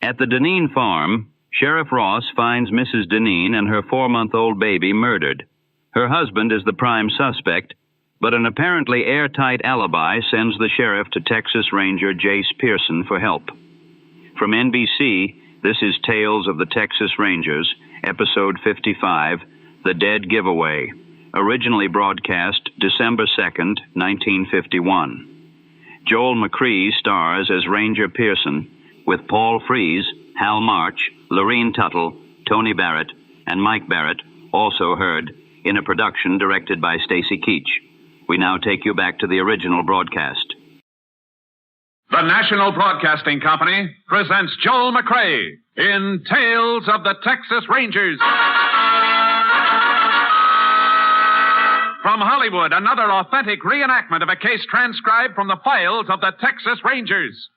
At the Deneen farm, Sheriff Ross finds Mrs. Deneen and her 4-month-old baby murdered. Her husband is the prime suspect, but an apparently airtight alibi sends the sheriff to Texas Ranger Jayce Pearson for help. From NBC, this is Tales of the Texas Rangers, Episode 55, The Dead Giveaway, originally broadcast December 2nd, 1951. Joel McCrea stars as Ranger Pearson, with Paul Frees, Hal March, Lorene Tuttle, Tony Barrett, and Mike Barrett, also heard, in a production directed by Stacy Keach. We now take you back to the original broadcast. The National Broadcasting Company presents Joel McCrea in Tales of the Texas Rangers. From Hollywood, another authentic reenactment of a case transcribed from the files of the Texas Rangers.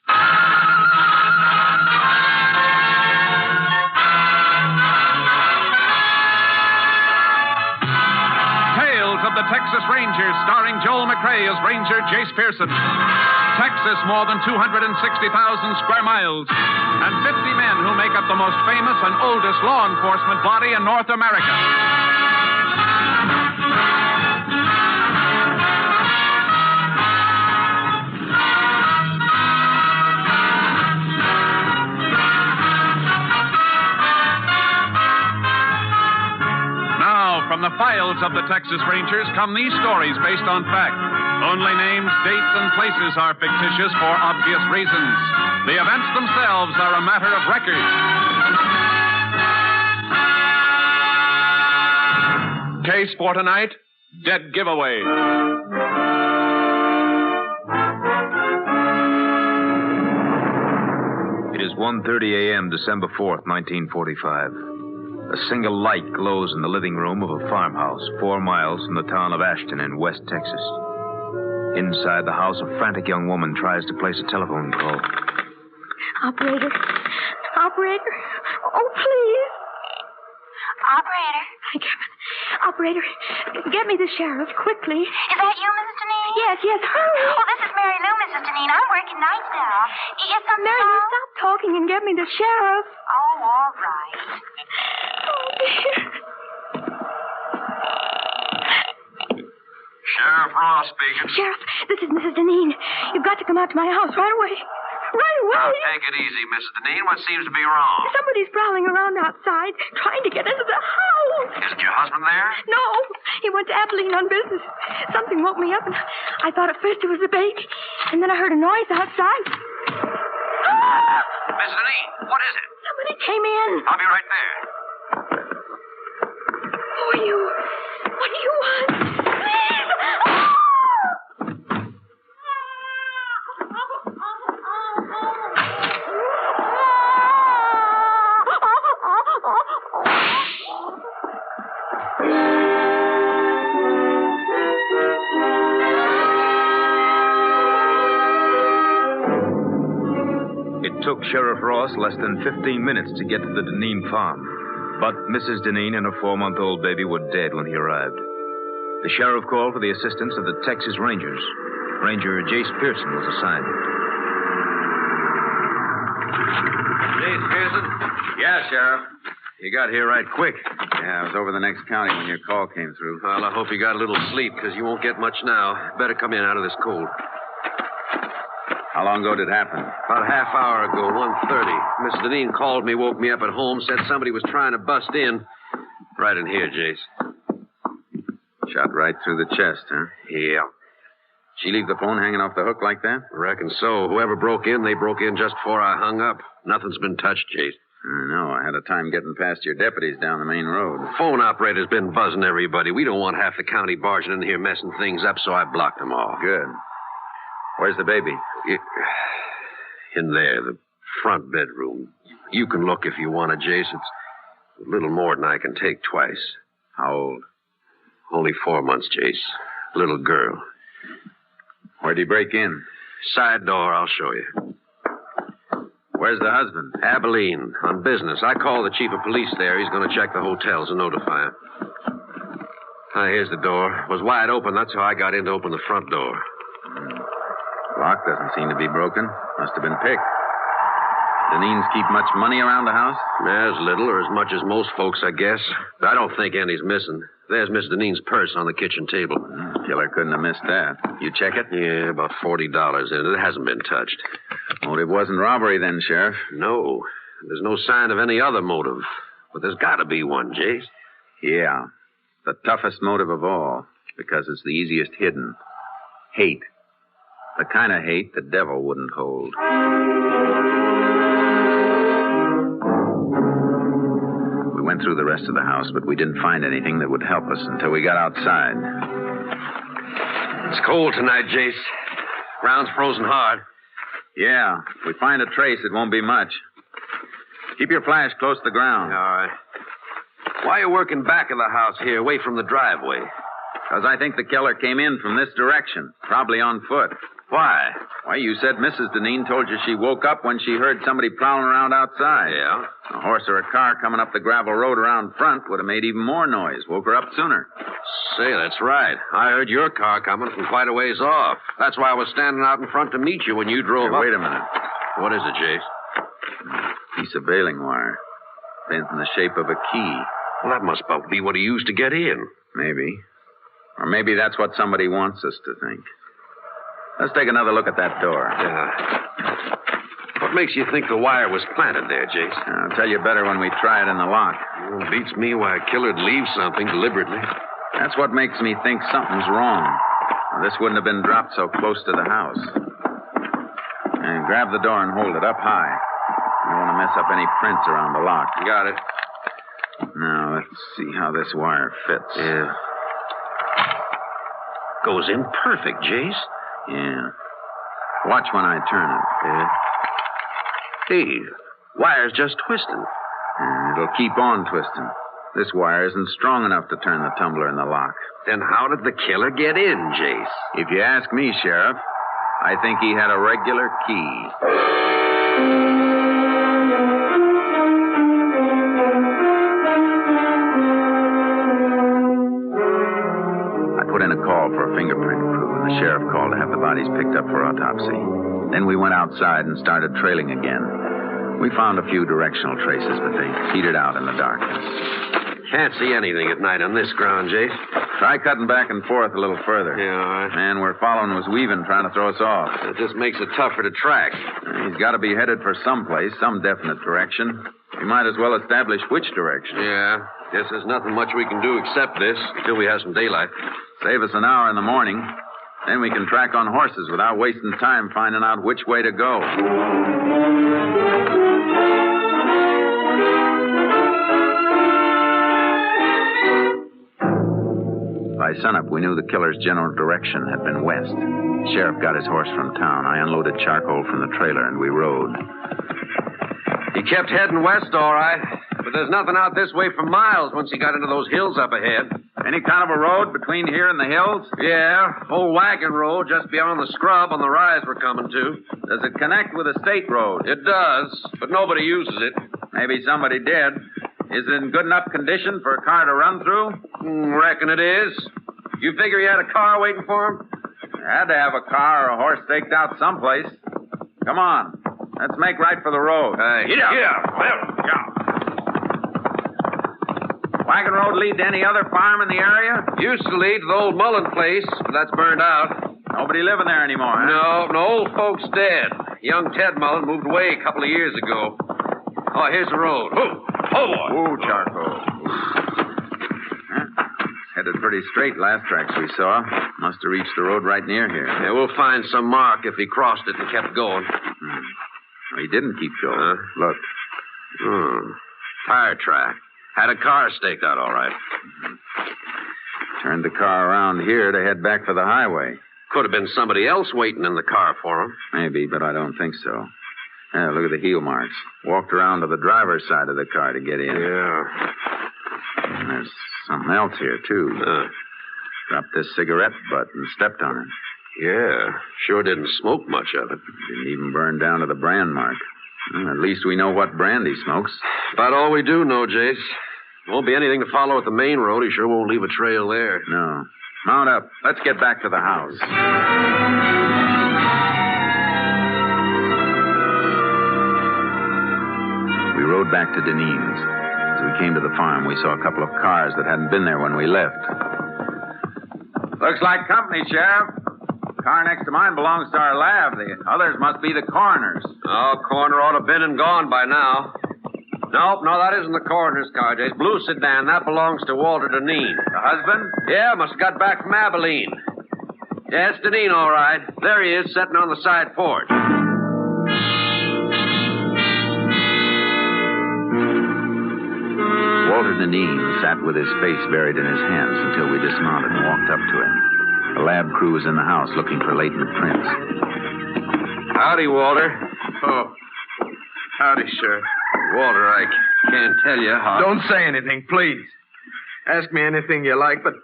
Tales of the Texas Rangers, starring Joel McCrea as Ranger Jayce Pearson. Texas, more than 260,000 square miles, and 50 men who make up the most famous and oldest law enforcement body in North America. From the files of the Texas Rangers come these stories based on fact. Only names, dates, and places are fictitious for obvious reasons. The events themselves are a matter of record. Case for tonight, Dead Giveaway. It is 1:30 a.m., December 4th, 1945. A single light glows in the living room of a farmhouse 4 miles from the town of Ashton in West Texas. Inside the house, a frantic young woman tries to place a telephone call. Operator. Oh, please. Operator. Thank heaven. Operator, get me the sheriff, quickly. Is that you, Mrs. Deneen? Yes, hurry. Oh, this is Mary Lou, Mrs. Deneen. I'm working nights now. Is something Mary, wrong? stop talking and get me the sheriff. Oh, all right. Oh, dear. Sheriff Ross speaking. Sheriff, this is Mrs. Deneen. You've got to come out to my house right away. Right away. Now, take it easy, Mrs. Deneen. What seems to be wrong? Somebody's prowling around outside, trying to get into the house. Isn't your husband there? No, he went to Abilene on business. Something woke me up, and I thought at first it was the baby. And then I heard a noise outside. Ah! Mrs. Deneen, what is it? Somebody came in. I'll be right there. Who are you? What do you want? Please! Ah! It took Sheriff Ross less than 15 minutes to get to the Deneen farm. But Mrs. Deneen and her 4-month-old baby were dead when he arrived. The sheriff called for the assistance of the Texas Rangers. Ranger Jayce Pearson was assigned. Jayce Pearson? Yeah, Sheriff. You got here right quick. Yeah, I was over the next county when your call came through. Well, I hope you got a little sleep, because you won't get much now. Better come in out of this cold. How long ago did it happen? About a half hour ago, 1:30. Miss Deneen called me, woke me up at home, said somebody was trying to bust in. Right in here, Jayce. Shot right through the chest, huh? Yeah. She leave the phone hanging off the hook like that? Reckon so. Whoever broke in, they broke in just before I hung up. Nothing's been touched, Jayce. I know. I had a time getting past your deputies down the main road. The phone operator's been buzzing everybody. We don't want half the county barging in here messing things up, so I blocked them all. Good. Where's the baby? In there, the front bedroom. You can look if you want to, Jayce. It's a little more than I can take twice. How old? Only 4 months, Jayce. Little girl. Where'd he break in? Side door, I'll show you. Where's the husband? Abilene, on business. I called the chief of police there. He's going to check the hotels and notify him. Here's the door. It was wide open. That's how I got in to open the front door. Lock doesn't seem to be broken. Must have been picked. Deneen's keep much money around the house? As little or as much as most folks, I guess. I don't think any's missing. There's Miss Deneen's purse on the kitchen table. Killer couldn't have missed that. You check it? Yeah, about $40 in it. It hasn't been touched. Motive wasn't robbery then, Sheriff. No. There's no sign of any other motive. But there's got to be one, Jayce. Yeah. The toughest motive of all, because it's the easiest hidden. Hate. The kind of hate the devil wouldn't hold. We went through the rest of the house, but we didn't find anything that would help us until we got outside. It's cold tonight, Jayce. Ground's frozen hard. Yeah. If we find a trace, it won't be much. Keep your flash close to the ground. All right. Why are you working back of the house here, away from the driveway? Because I think the killer came in from this direction, probably on foot. Why? Why, you said Mrs. Deneen told you she woke up when she heard somebody prowling around outside. Yeah? A horse or a car coming up the gravel road around front would have made even more noise. Woke her up sooner. Say, that's right. I heard your car coming from quite a ways off. That's why I was standing out in front to meet you when you drove up. Wait a minute. What is it, Jayce? Piece of baling wire. Bent in the shape of a key. Well, that must be what he used to get in. Maybe. Or maybe that's what somebody wants us to think. Let's take another look at that door. Yeah. What makes you think the wire was planted there, Jayce? I'll tell you better when we try it in the lock. Well, it beats me why a killer'd leave something deliberately. That's what makes me think something's wrong. Well, this wouldn't have been dropped so close to the house. And grab the door and hold it up high. You don't want to mess up any prints around the lock. Got it. Now, let's see how this wire fits. Yeah. Goes in perfect, Jayce. Yeah. Watch when I turn it. Yeah. Hey, wire's just twisting. It'll keep on twisting. This wire isn't strong enough to turn the tumbler in the lock. Then how did the killer get in, Jayce? If you ask me, Sheriff, I think he had a regular key. Put in a call for a fingerprint crew, and the sheriff called to have the bodies picked up for autopsy. Then we went outside and started trailing again. We found a few directional traces, but they petered out in the darkness. Can't see anything at night on this ground, Jayce. Try cutting back and forth a little further. Yeah, all right. Man we're following was weaving, trying to throw us off. It just makes it tougher to track. He's got to be headed for someplace, some definite direction. We might as well establish which direction. Yeah. Guess there's nothing much we can do except this, until we have some daylight. Save us an hour in the morning. Then we can track on horses without wasting time finding out which way to go. By sunup, we knew the killer's general direction had been west. The sheriff got his horse from town. I unloaded charcoal from the trailer, and we rode. He kept heading west, all right. But there's nothing out this way for miles once he got into those hills up ahead. Any kind of a road between here and the hills? Yeah, old wagon road just beyond the scrub on the rise we're coming to. Does it connect with a state road? It does, but nobody uses it. Maybe somebody did. Is it in good enough condition for a car to run through? Reckon it is. You figure he had a car waiting for him? Had to have a car or a horse staked out someplace. Come on. Let's make right for the road. Yeah. Wagon road lead to any other farm in the area? Used to lead to the old Mullen place, but that's burned out. Nobody living there anymore, huh? No, old folks dead. Young Ted Mullen moved away a couple of years ago. Oh, here's the road. Oh, boy. Ooh, charcoal. Headed pretty straight last tracks we saw. Must have reached the road right near here. Yeah, we'll find some mark if he crossed it and kept going. He didn't keep going. Look. Tire track. Had a car staked out all right. Turned the car around here to head back for the highway. Could have been somebody else waiting in the car for him. Maybe, but I don't think so. Yeah, look at the heel marks. Walked around to the driver's side of the car to get in. Yeah. And there's something else here, too. Dropped this cigarette butt and stepped on it. Yeah, sure didn't smoke much of it. Didn't even burn down to the brand mark. Well, at least we know what brand he smokes. About all we do know, Jayce. Won't be anything to follow at the main road. He sure won't leave a trail there. No. Mount up. Let's get back to the house. We rode back to Deneen's. As we came to the farm, we saw a couple of cars that hadn't been there when we left. Looks like company, Sheriff. The car next to mine belongs to our lab. The others must be the coroner's. Oh, coroner ought to have been and gone by now. Nope, no, that isn't the coroner's car, Jayce. Blue sedan, that belongs to Walter Deneen. The husband? Yeah, must have got back from Abilene. Yeah, it's Deneen, all right. There he is, sitting on the side porch. Walter Deneen sat with his face buried in his hands until we dismounted and walked up to him. The lab crew was in the house looking for latent prints. Howdy, Walter. Oh, howdy, Sheriff. Walter, I can't tell you how... Don't say anything, please. Ask me anything you like, but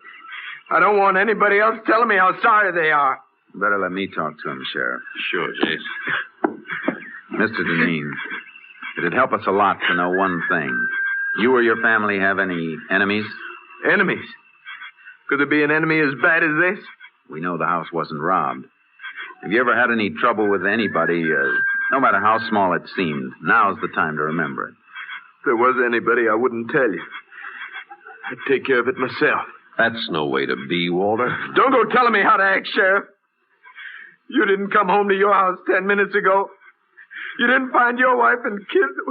I don't want anybody else telling me how sorry they are. Better let me talk to him, Sheriff. Sure, Jayce. Mr. Deneen, it'd help us a lot to know one thing. You or your family have any enemies? Enemies? Could there be an enemy as bad as this? We know the house wasn't robbed. Have you ever had any trouble with anybody, no matter how small it seemed? Now's the time to remember it. If there was anybody, I wouldn't tell you. I'd take care of it myself. That's no way to be, Walter. Don't go telling me how to act, Sheriff. You didn't come home to your house 10 minutes ago. You didn't find your wife and kids the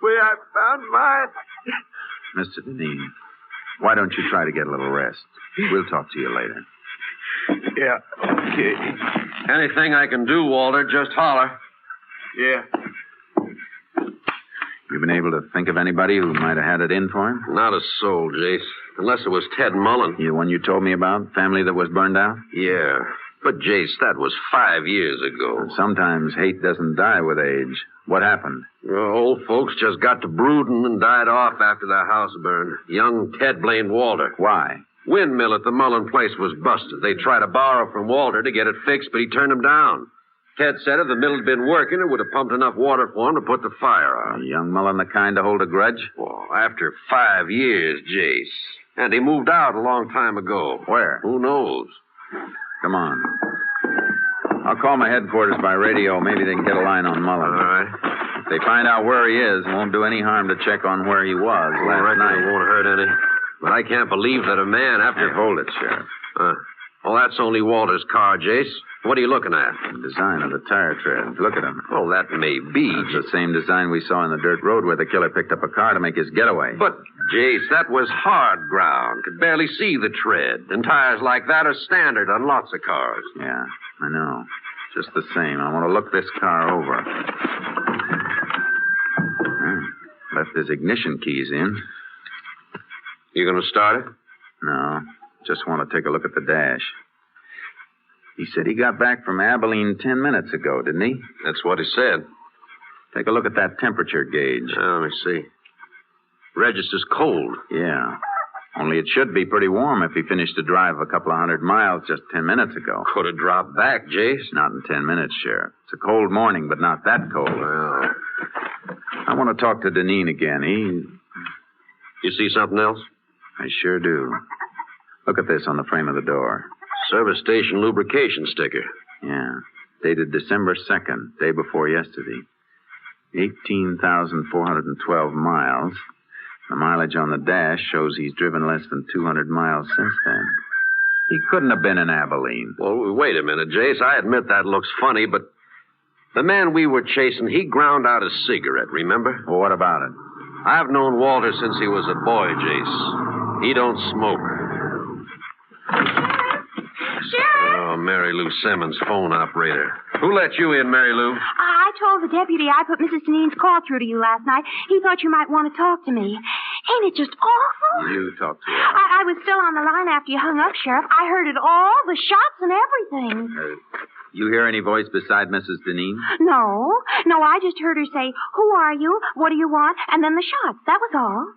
way I found mine. Mr. Deneen, why don't you try to get a little rest? We'll talk to you later. Yeah, okay. Anything I can do, Walter, just holler. Yeah. You been able to think of anybody who might have had it in for him? Not a soul, Jayce. Unless it was Ted Mullen. The one you told me about? Family that was burned out? Yeah. But, Jayce, that was 5 years ago. Sometimes hate doesn't die with age. What happened? Well, old folks just got to brooding and died off after their house burned. Young Ted blamed Walter. Why? Windmill at the Mullen place was busted. They tried to borrow from Walter to get it fixed, but he turned them down. Ted said if the mill had been working, it would have pumped enough water for him to put the fire out. Young Mullen the kind to hold a grudge? Well, after 5 years, Jayce. And he moved out a long time ago. Where? Who knows? Come on. I'll call my headquarters by radio. Maybe they can get a line on Mullen. All right. If they find out where he is, it won't do any harm to check on where he was last night. It won't hurt any. But I can't believe that a man after... Here, hold it, Sheriff. Well, that's only Walter's car, Jayce. What are you looking at? The design of the tire treads. Look at them. Oh, that may be. It's the same design we saw in the dirt road where the killer picked up a car to make his getaway. But, Jayce, that was hard ground. Could barely see the tread. And tires like that are standard on lots of cars. Yeah, I know. Just the same. I want to look this car over. Left his ignition keys in. You going to start it? No. Just want to take a look at the dash. He said he got back from Abilene 10 minutes ago, didn't he? That's what he said. Take a look at that temperature gauge. Let me see. Register's cold. Yeah. Only it should be pretty warm if he finished the drive a couple of 100 miles just 10 minutes ago. Could have dropped back, Jayce. Not in 10 minutes, Sheriff. It's a cold morning, but not that cold. Well, I want to talk to Deneen again. You see something else? I sure do. Look at this on the frame of the door. Service station lubrication sticker. Yeah. Dated December 2nd, day before yesterday. 18,412 miles. The mileage on the dash shows he's driven less than 200 miles since then. He couldn't have been in Abilene. Well, wait a minute, Jayce. I admit that looks funny, but the man we were chasing, he ground out a cigarette, remember? Well, what about it? I've known Walter since he was a boy, Jayce. He don't smoke. Sheriff! Oh, Mary Lou Simmons, phone operator. Who let you in, Mary Lou? I told the deputy I put Mrs. Deneen's call through to you last night. He thought you might want to talk to me. Ain't it just awful? You talk to her. I was still on the line after you hung up, Sheriff. I heard it all, the shots and everything. You hear any voice beside Mrs. Deneen? No, I just heard her say, "Who are you? What do you want?" And then the shots. That was all.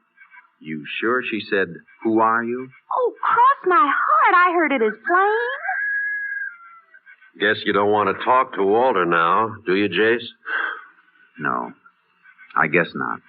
You sure she said, "Who are you"? Oh, cross my heart. I heard it as plain. Guess you don't want to talk to Walter now, do you, Jayce? No, I guess not.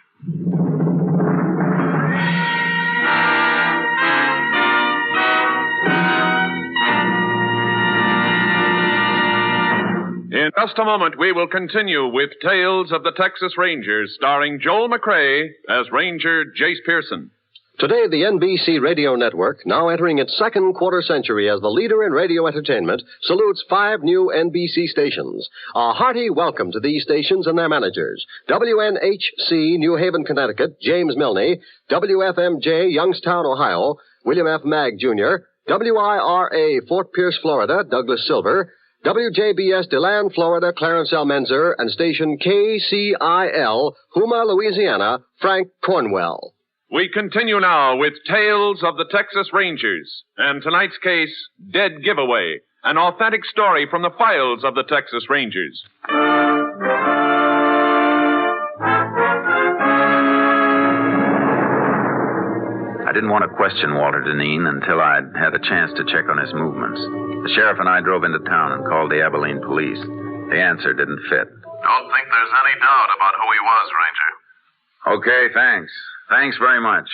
In just a moment, we will continue with Tales of the Texas Rangers, starring Joel McCrea as Ranger Jayce Pearson. Today, the NBC Radio Network, now entering its second quarter century as the leader in radio entertainment, salutes 5 new NBC stations. A hearty welcome to these stations and their managers. WNHC, New Haven, Connecticut, James Milne. WFMJ, Youngstown, Ohio, William F. Magg, Jr. WIRA, Fort Pierce, Florida, Douglas Silver. WJBS, DeLand, Florida, Clarence L. Menzer. And station KCIL, Houma, Louisiana, Frank Cornwell. We continue now with Tales of the Texas Rangers, and tonight's case, Dead Giveaway, an authentic story from the files of the Texas Rangers. I didn't want to question Walter Deneen until I'd had a chance to check on his movements. The sheriff and I drove into town and called the Abilene police. The answer didn't fit. Don't think there's any doubt about who he was, Ranger. Okay, thanks. Thanks very much.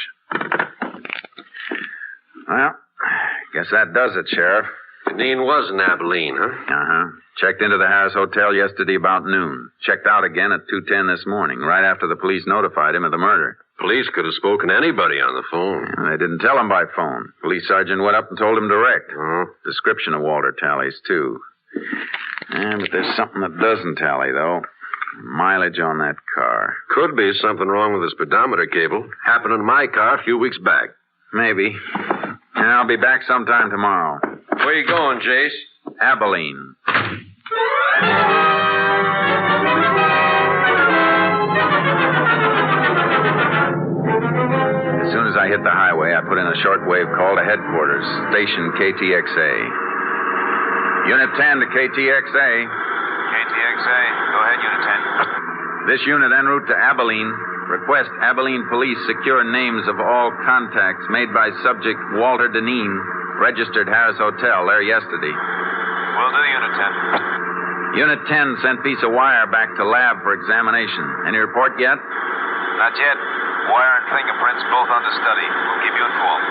Well, guess that does it, Sheriff. Deneen was in Abilene, huh? Uh-huh. Checked into the Harris Hotel yesterday about noon. Checked out again at 2:10 this morning, right after the police notified him of the murder. Police could have spoken to anybody on the phone. Yeah, they didn't tell him by phone. Police sergeant went up and told him direct. Description of Walter tallies, too. Yeah, but there's something that doesn't tally, though. Mileage on that car. Could be something wrong with the speedometer cable. Happened in my car a few weeks back. Maybe. And I'll be back sometime tomorrow. Where you going, Jayce? Abilene. As soon as I hit the highway, I put in a shortwave call to headquarters, station KTXA. Unit 10 to KTXA. KTXA, go ahead, Unit 10. This unit en route to Abilene. Request Abilene police secure names of all contacts made by subject Walter Deneen, registered Harris Hotel there yesterday. Will do, Unit 10. Unit 10 sent piece of wire back to lab for examination. Any report yet? Not yet. Wire and fingerprints both under study. We'll keep you informed.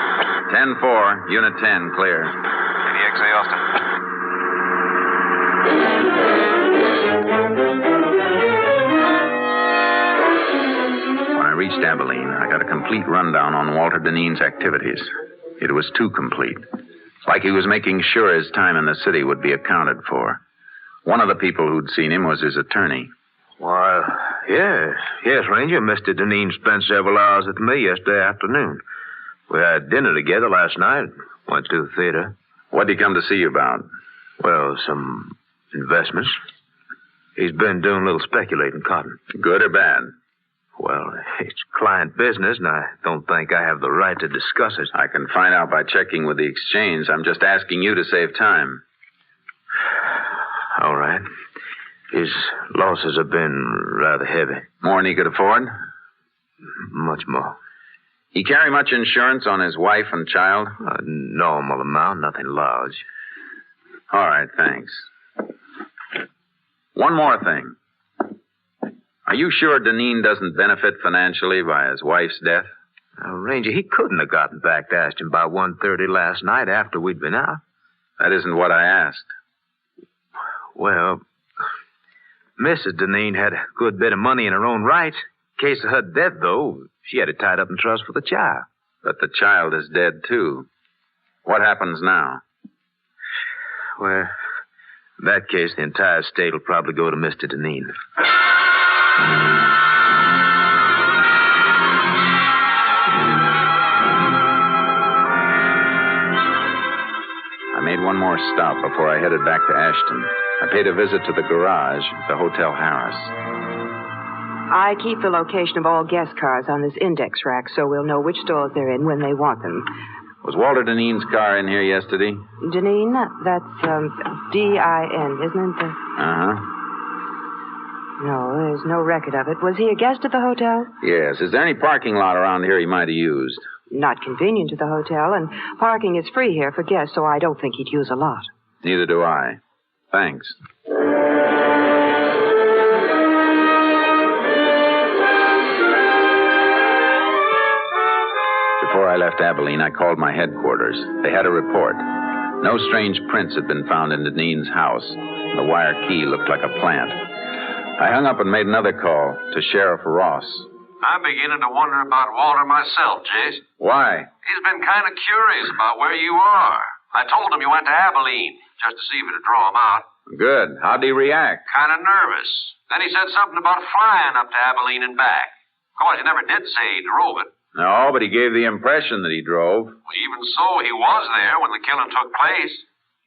10-4, Unit 10, clear. KTXA, Austin. When I reached Abilene, I got a complete rundown on Walter Deneen's activities. It was too complete. Like he was making sure his time in the city would be accounted for. One of the people who'd seen him was his attorney. Why, yes, Ranger. Mr. Deneen spent several hours with me yesterday afternoon. We had dinner together last night. Went to the theater. What'd he come to see you about? Well, some investments. He's been doing a little speculating cotton. Good or bad? Well, it's client business, and I don't think I have the right to discuss it. I can find out by checking with the exchange. I'm just asking you to save time. All right. His losses have been rather heavy. More than he could afford? Much more. He carry much insurance on his wife and child? A normal amount, nothing large. All right, thanks. One more thing. Are you sure Deneen doesn't benefit financially by his wife's death? Now, Ranger, he couldn't have gotten back to Ashton by 1:30 last night after we'd been out. That isn't what I asked. Well, Mrs. Deneen had a good bit of money in her own right. In case of her death, though, she had it tied up in trust for the child. But the child is dead, too. What happens now? Well, in that case, the entire estate will probably go to Mr. Deneen. I made one more stop before I headed back to Ashton. I paid a visit to the garage at the Hotel Harris. I keep the location of all guest cars on this index rack so we'll know which stalls they're in when they want them. Was Walter Deneen's car in here yesterday? Deneen? That's D-I-N, isn't it? Uh-huh. No, there's no record of it. Was he a guest at the hotel? Yes. Is there any parking lot around here he might have used? Not convenient to the hotel, and parking is free here for guests, so I don't think he'd use a lot. Neither do I. Thanks. Before I left Abilene, I called my headquarters. They had a report. No strange prints had been found in Deneen's house. The wire key looked like a plant. I hung up and made another call to Sheriff Ross. I'm beginning to wonder about Walter myself, Jayce. Why? He's been kind of curious about where you are. I told him you went to Abilene, just to see if it'd draw him out. Good. How'd he react? Kind of nervous. Then he said something about flying up to Abilene and back. Of course, he never did say he drove it. No, but he gave the impression that he drove. Well, even so, he was there when the killing took place.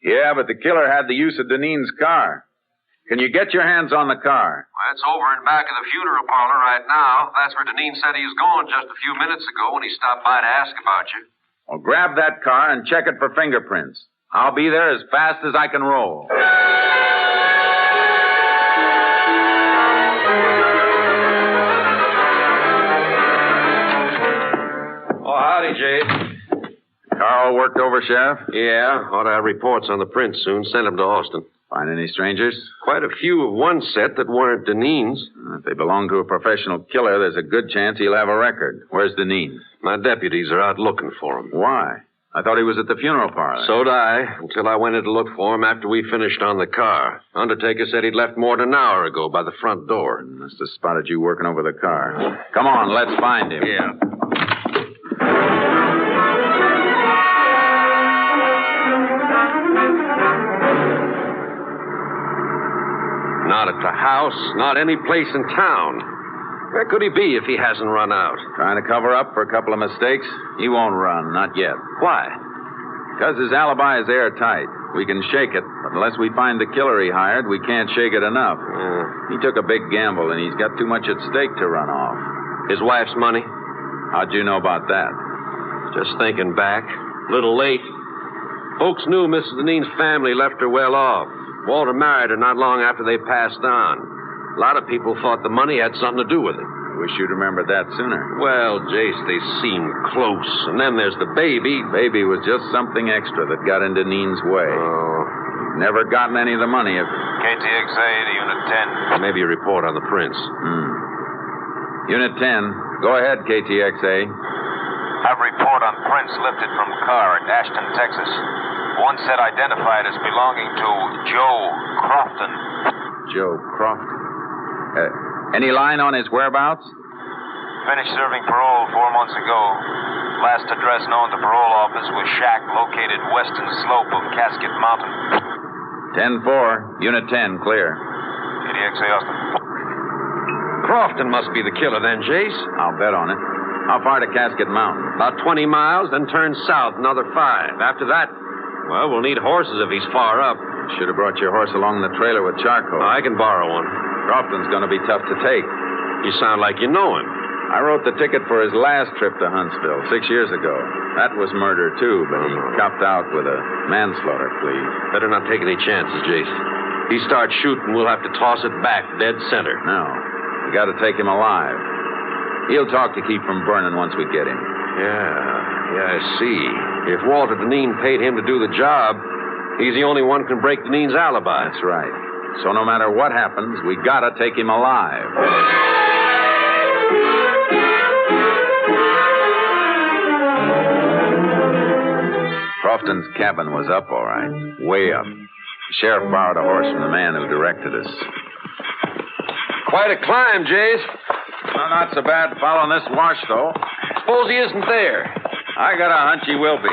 Yeah, but the killer had the use of Deneen's car. Can you get your hands on the car? Well, it's over in back of the funeral parlor right now. That's where Deneen said he was going just a few minutes ago when he stopped by to ask about you. Well, grab that car and check it for fingerprints. I'll be there as fast as I can roll. Oh, howdy, Jayce. Car all worked over, Sheriff? Yeah, ought to have reports on the prints soon. Send them to Austin. Find any strangers? Quite a few of one set that weren't Deneen's. If they belong to a professional killer, there's a good chance he'll have a record. Where's Deneen? My deputies are out looking for him. Why? I thought he was at the funeral parlor. So'd I, until I went in to look for him after we finished on the car. Undertaker said he'd left more than an hour ago by the front door. Must have spotted you working over the car. Come on, let's find him. Yeah. Not at the house, not any place in town. Where could he be if he hasn't run out? Trying to cover up for a couple of mistakes? He won't run, not yet. Why? Because his alibi is airtight. We can shake it, but unless we find the killer he hired, we can't shake it enough. He took a big gamble, and he's got too much at stake to run off. His wife's money? How'd you know about that? Just thinking back. A little late. Folks knew Mrs. Deneen's family left her well off. Walter married her not long after they passed on. A lot of people thought the money had something to do with it. Wish you'd remembered that sooner. Well, Jayce, they seemed close. And then there's the baby. Baby was just something extra that got in Deneen's way. Oh. Never gotten any of the money if... KTXA to Unit 10. Maybe a report on the prints. Unit 10. Go ahead, KTXA. Have report on prints lifted from car at Ashton, Texas. One set identified as belonging to Joe Crofton. Joe Crofton. Any line on his whereabouts? Finished serving parole 4 months ago. Last address known to parole office was shack located western slope of Casket Mountain. 10-4. Unit 10, clear. KTXA Austin. Crofton must be the killer then, Jayce. I'll bet on it. How far to Casket Mountain? About 20 miles, then turn south another 5. After that, well, we'll need horses if he's far up. Should have brought your horse along the trailer with charcoal. I can borrow one. Crofton's going to be tough to take. You sound like you know him. I wrote the ticket for his last trip to Huntsville 6 years ago. That was murder, too, but he copped out with a manslaughter plea. Better not take any chances, Jayce. If he starts shooting, we'll have to toss it back dead center. No. We got to take him alive. He'll talk to keep from burning once we get him. Yeah, I see. If Walter Deneen paid him to do the job, he's the only one who can break Deneen's alibi. That's right. So no matter what happens, we gotta take him alive. Crofton's cabin was up, all right. Way up. The sheriff borrowed a horse from the man who directed us. Quite a climb, Jayce. Well, not so bad following this wash, though. Suppose he isn't there. I got a hunch he will be.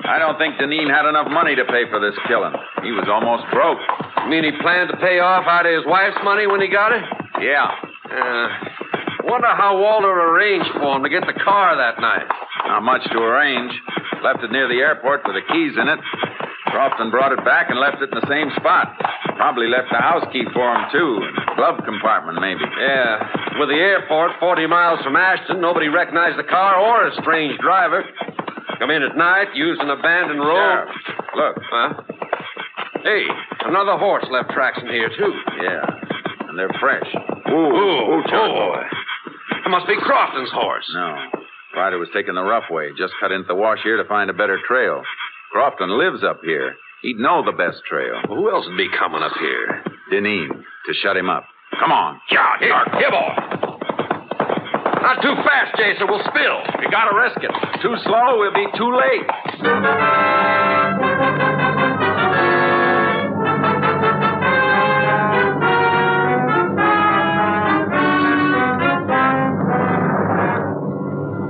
I don't think Deneen had enough money to pay for this killing. He was almost broke. You mean he planned to pay off out of his wife's money when he got it? Yeah. Wonder how Walter arranged for him to get the car that night. Not much to arrange. Left it near the airport with the keys in it. Crofton brought it back and left it in the same spot. Probably left the house key for him, too. Glove compartment, maybe. Yeah. With the airport 40 miles from Ashton, nobody recognized the car or a strange driver. Come in at night, used an abandoned road. Look. Huh? Hey, another horse left tracks in here, too. Yeah. And they're fresh. Ooh, boy. It must be Crofton's horse. No. Rider was taking the rough way. Just cut into the wash here to find a better trail. Crofton lives up here. He'd know the best trail. Well, who else would be coming up here? Deneen, to shut him up. Come on. Yeah, here, boy. Not too fast, Jayce, or we'll spill. You gotta risk it. Too slow, we'll be too late.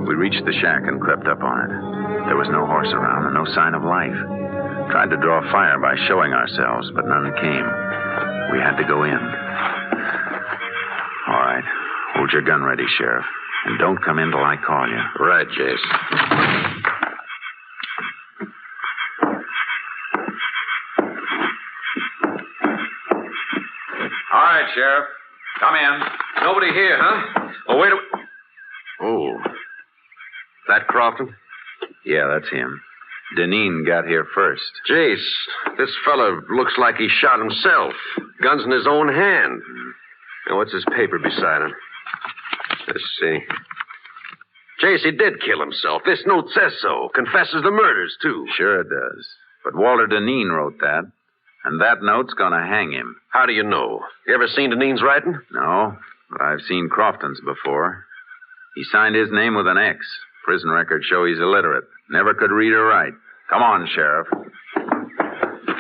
We reached the shack and crept up on it. There was no horse around and no sign of life. Tried to draw fire by showing ourselves, but none came. We had to go in. All right. Hold your gun ready, Sheriff. And don't come in till I call you. Right, Jayce. All right, Sheriff. Come in. Nobody here, huh? Oh, wait a... Oh. That Crofton? Yeah, that's him. Deneen got here first. Jayce, this fella looks like he shot himself. Gun's in his own hand. Now, what's his paper beside him? Let's see. Jayce, he did kill himself. This note says so. Confesses the murders, too. Sure it does. But Walter Deneen wrote that. And that note's gonna hang him. How do you know? You ever seen Deneen's writing? No, but I've seen Crofton's before. He signed his name with an X. Prison records show he's illiterate. Never could read or write. Come on, Sheriff.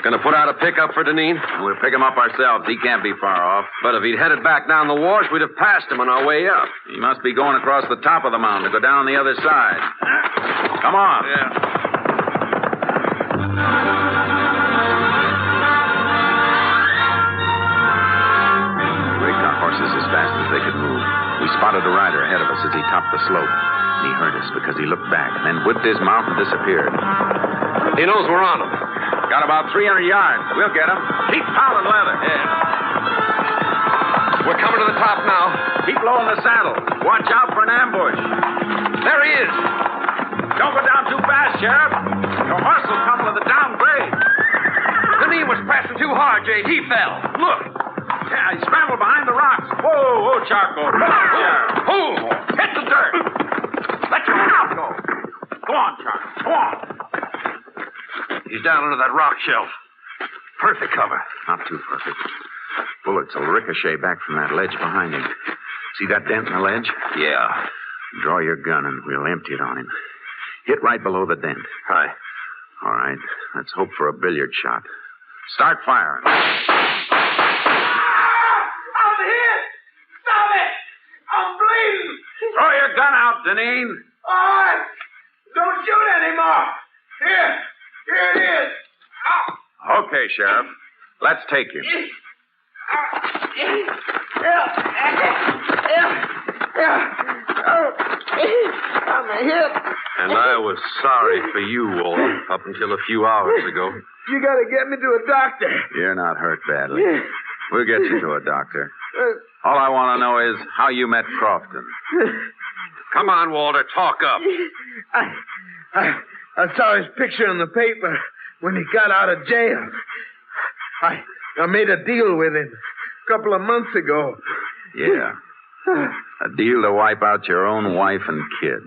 Gonna put out a pickup for Deneen? We'll pick him up ourselves. He can't be far off. But if he'd headed back down the wash, we'd have passed him on our way up. He must be going across the top of the mountain to go down the other side. Come on. Yeah. As fast as they could move. We spotted a rider ahead of us as he topped the slope. He heard us because he looked back and then whipped his mount and disappeared. He knows we're on him. Got about 300 yards. We'll get him. Keep pounding leather. Yeah. We're coming to the top now. Keep low in the saddle. Watch out for an ambush. There he is. Don't go down too fast, Sheriff. Your horse will tumble to the downgrade. Deneen was pressing too hard, Jay. He fell. Look. Yeah, he scrambled behind the rocks. Whoa, Charcoal. Come on, Sheriff. Boom! Hit the dirt. Let your mouth go. Go on, Charlie. Go on. He's down under that rock shelf. Perfect cover. Not too perfect. Bullets will ricochet back from that ledge behind him. See that dent in the ledge? Yeah. Draw your gun and we'll empty it on him. Hit right below the dent. Hi. All right. Let's hope for a billiard shot. Start firing. Throw your gun out, Deneen. All right. Don't shoot anymore. Here it is. Okay, Sheriff. Let's take him. On the hip. And I was sorry for you, Walter, up until a few hours ago. You gotta get me to a doctor. You're not hurt badly. We'll get you to a doctor. All I want to know is how you met Crofton. Come on, Walter, talk up. I saw his picture in the paper when he got out of jail. I made a deal with him a couple of months ago. Yeah. A deal to wipe out your own wife and kid.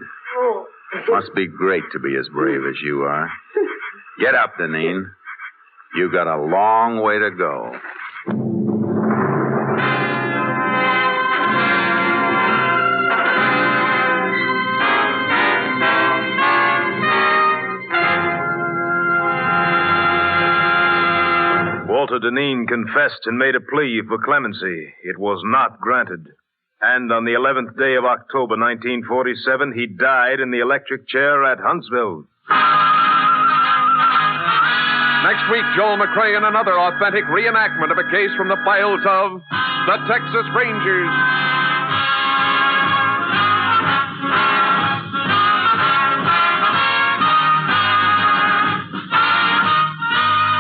Must be great to be as brave as you are. Get up, Deneen. You got a long way to go. Walter Deneen confessed and made a plea for clemency. It was not granted. And on the 11th day of October, 1947, he died in the electric chair at Huntsville. Next week, Joel McCrea in another authentic reenactment of a case from the files of the Texas Rangers.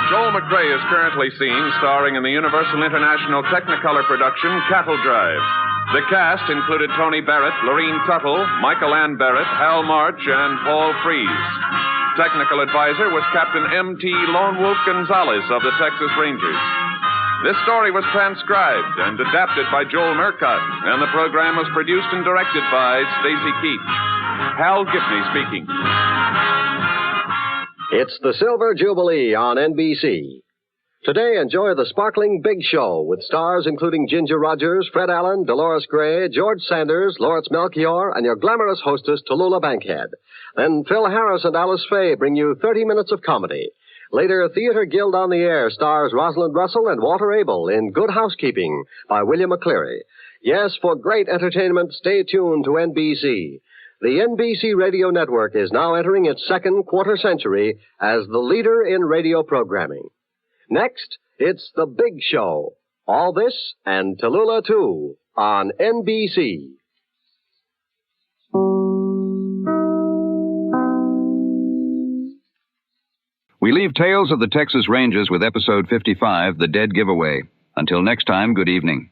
Joel McCrea is currently seen starring in the Universal International Technicolor production Cattle Drive. The cast included Tony Barrett, Lorene Tuttle, Michael Ann Barrett, Hal March, and Paul Freese. Technical advisor was Captain M.T. Lone Wolf Gonzalez of the Texas Rangers. This story was transcribed and adapted by Joel McCrea, and the program was produced and directed by Stacy Keach. Hal Gibney speaking. It's the Silver Jubilee on NBC. Today, enjoy the sparkling Big Show with stars including Ginger Rogers, Fred Allen, Dolores Gray, George Sanders, Lawrence Melchior, and your glamorous hostess, Tallulah Bankhead. Then Phil Harris and Alice Faye bring you 30 minutes of comedy. Later, Theater Guild on the Air stars Rosalind Russell and Walter Abel in Good Housekeeping by William McCrea. Yes, for great entertainment, stay tuned to NBC. The NBC Radio Network is now entering its second quarter century as the leader in radio programming. Next, it's The Big Show. All this and Tallulah, too, on NBC. We leave Tales of the Texas Rangers with episode 55, The Dead Giveaway. Until next time, good evening.